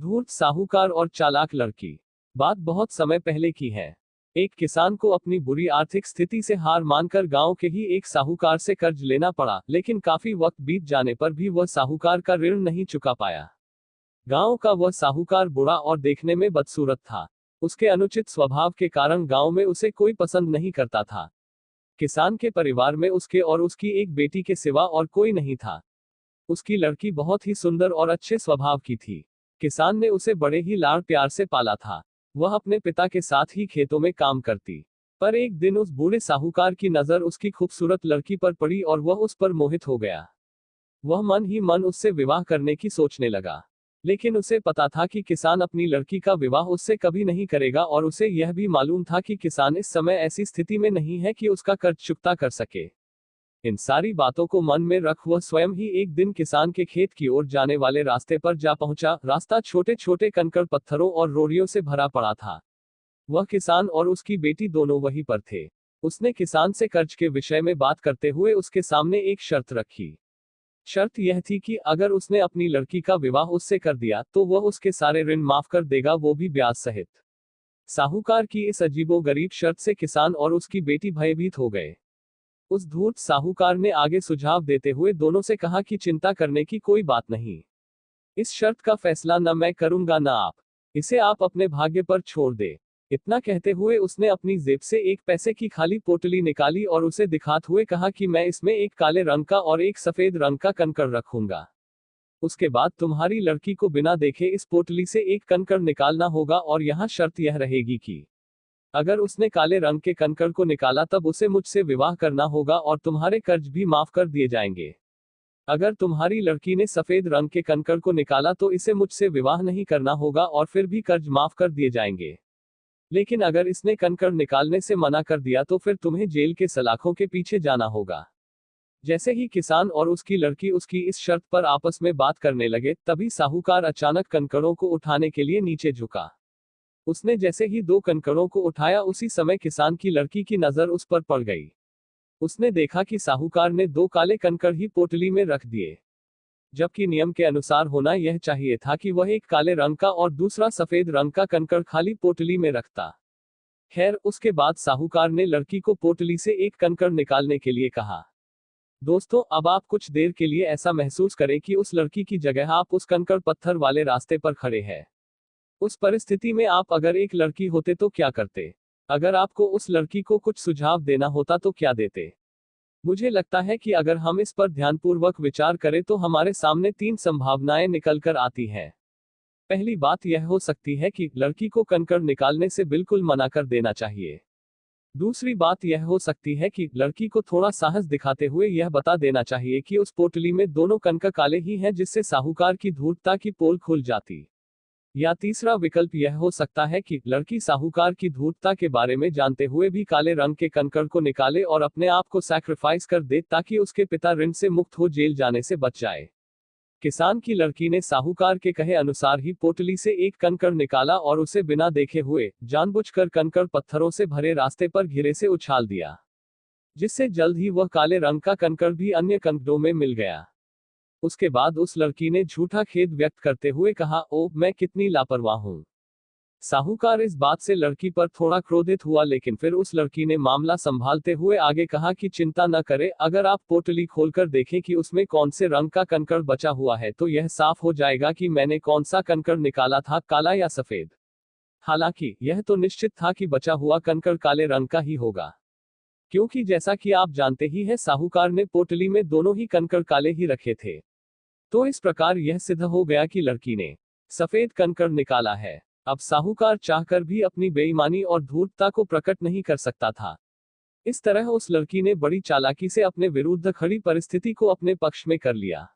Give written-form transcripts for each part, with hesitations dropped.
धूर्त साहूकार और चालाक लड़की। बात बहुत समय पहले की है। एक किसान को अपनी बुरी आर्थिक स्थिति से हार मानकर गांव के ही एक साहूकार से कर्ज लेना पड़ा, लेकिन काफी वक्त बीत जाने पर भी वह साहूकार का ऋण नहीं चुका पाया। गांव का वह साहूकार बुरा और देखने में बदसूरत था। उसके अनुचित स्वभाव के कारण गांव में उसे कोई पसंद नहीं करता था। किसान के परिवार में उसके और उसकी एक बेटी के सिवा और कोई नहीं था। उसकी लड़की बहुत ही सुंदर और अच्छे स्वभाव की थी। किसान ने उसे बड़े ही लाड़ प्यार से पाला था। वह अपने पिता के साथ ही खेतों में काम करती। पर एक दिन उस बूढ़े साहूकार की नजर उसकी खूबसूरत लड़की पर पड़ी और वह उस पर मोहित हो गया। वह मन ही मन उससे विवाह करने की सोचने लगा। लेकिन उसे पता था कि किसान अपनी लड़की का विवाह उससे कभी नहीं करेगा, और उसे यह भी मालूम था कि किसान इस समय ऐसी स्थिति में नहीं है कि उसका कर्ज चुकता कर सके। इन सारी बातों को मन में रख वह स्वयं ही एक दिन किसान के खेत की ओर जाने वाले रास्ते पर जा पहुंचा। रास्ता छोटे छोटे कंकड़ पत्थरों और रोड़ियों से भरा पड़ा था। वह किसान और उसकी बेटी दोनों वहीं पर थे। उसने किसान से कर्ज के विषय में बात करते हुए उसके सामने एक शर्त रखी। शर्त यह थी कि अगर उसने अपनी लड़की का विवाह उससे कर दिया तो वह उसके सारे ऋण माफ कर देगा, वो भी ब्याज सहित। साहूकार की इस अजीबोगरीब शर्त से किसान और उसकी बेटी भयभीत हो गए। उस धूर्त साहूकार ने आगे सुझाव देते हुए दोनों से कहा कि चिंता करने की कोई बात नहीं। इस शर्त का फैसला न मैं करूंगा न आप। इसे आप अपने भाग्य पर छोड़ दे। इतना कहते हुए उसने अपनी जेब से एक पैसे की खाली पोटली निकाली और उसे दिखाते हुए कहा कि मैं इसमें एक काले रंग का और एक सफेद रंग का कंकड़ रखूंगा। उसके बाद तुम्हारी लड़की को बिना देखे इस पोटली से एक कंकड़ निकालना होगा, और यहाँ शर्त यह रहेगी कि अगर उसने काले रंग के कंकड़ को निकाला तब उसे मुझसे विवाह करना होगा और तुम्हारे कर्ज भी माफ कर दिए जाएंगे। अगर तुम्हारी लड़की ने सफेद रंग के कंकड़ को निकाला तो इसे मुझसे विवाह नहीं करना होगा और फिर भी कर्ज माफ कर दिए जाएंगे। लेकिन अगर इसने कंकड़ निकालने से मना कर दिया तो फिर तुम्हें जेल के सलाखों के पीछे जाना होगा। जैसे ही किसान और उसकी लड़की उसकी इस शर्त पर आपस में बात करने लगे, तभी साहूकार अचानक कंकड़ों को उठाने के लिए नीचे झुका। उसने जैसे ही दो कंकड़ों को उठाया, उसी समय किसान की लड़की की नजर उस पर पड़ गई। उसने देखा कि साहूकार ने दो काले कंकड़ ही पोटली में रख दिए, जबकि नियम के अनुसार होना यह चाहिए था कि वह एक काले रंग का और दूसरा सफेद रंग का कंकड़ खाली पोटली में रखता। खैर, उसके बाद साहूकार ने लड़की को पोटली से एक कंकड़ निकालने के लिए कहा। दोस्तों, अब आप कुछ देर के लिए ऐसा महसूस करें कि उस लड़की की जगह आप उस कंकड़ पत्थर वाले रास्ते पर खड़े हैं। उस परिस्थिति में आप अगर एक लड़की होते तो क्या करते? अगर आपको उस लड़की को कुछ सुझाव देना होता तो क्या देते? मुझे लगता है कि अगर हम इस पर ध्यानपूर्वक विचार करें तो हमारे सामने तीन संभावनाएं निकल कर आती हैं। पहली बात यह हो सकती है कि लड़की को कंकड़ निकालने से बिल्कुल मना कर देना चाहिए। दूसरी बात यह हो सकती है कि लड़की को थोड़ा साहस दिखाते हुए यह बता देना चाहिए कि उस पोटली में दोनों कंकड़ काले ही हैं, जिससे साहूकार की धूर्तता की पोल खुल जाती। या तीसरा विकल्प यह हो सकता है कि लड़की साहूकार की धूर्तता के बारे में जानते हुए भी काले रंग के कंकड़ को निकाले और अपने आप को सैक्रिफाइस कर दे, ताकि उसके पिता ऋण से मुक्त हो जेल जाने से बच जाए। किसान की लड़की ने साहूकार के कहे अनुसार ही पोटली से एक कंकड़ निकाला और उसे बिना देखे हुए जानबूझकर कंकड़ पत्थरों से भरे रास्ते पर घिरे से उछाल दिया, जिससे जल्द ही वह काले रंग का कंकड़ भी अन्य कंकड़ों में मिल गया। उसके बाद उस लड़की ने झूठा खेद व्यक्त करते हुए कहा, ओह, मैं कितनी लापरवाह हूं। साहूकार इस बात से लड़की पर थोड़ा क्रोधित हुआ, लेकिन फिर उस लड़की ने मामला संभालते हुए आगे कहा कि चिंता न करे, अगर आप पोटली खोलकर देखें कि उसमें कौन से रंग का कंकड़ बचा हुआ है तो यह साफ हो जाएगा कि मैंने कौन सा कंकड़ निकाला था, काला या सफेद। हालांकि यह तो निश्चित था कि बचा हुआ कंकड़ काले रंग का ही होगा, क्योंकि जैसा कि आप जानते ही हैं, साहूकार ने पोटली में दोनों ही कंकड़ काले ही रखे थे। तो इस प्रकार यह सिद्ध हो गया कि लड़की ने सफेद कंकड़ निकाला है। अब साहूकार चाहकर भी अपनी बेईमानी और धूर्तता को प्रकट नहीं कर सकता था। इस तरह उस लड़की ने बड़ी चालाकी से अपने विरुद्ध खड़ी परिस्थिति को अपने पक्ष में कर लिया।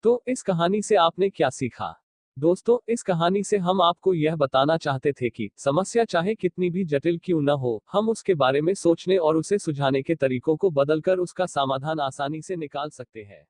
तो इस कहानी से आपने क्या सीखा? दोस्तों, इस कहानी से हम आपको यह बताना चाहते थे कि समस्या चाहे कितनी भी जटिल क्यों न हो, हम उसके बारे में सोचने और उसे सुलझाने के तरीकों को बदलकर उसका समाधान आसानी से निकाल सकते हैं।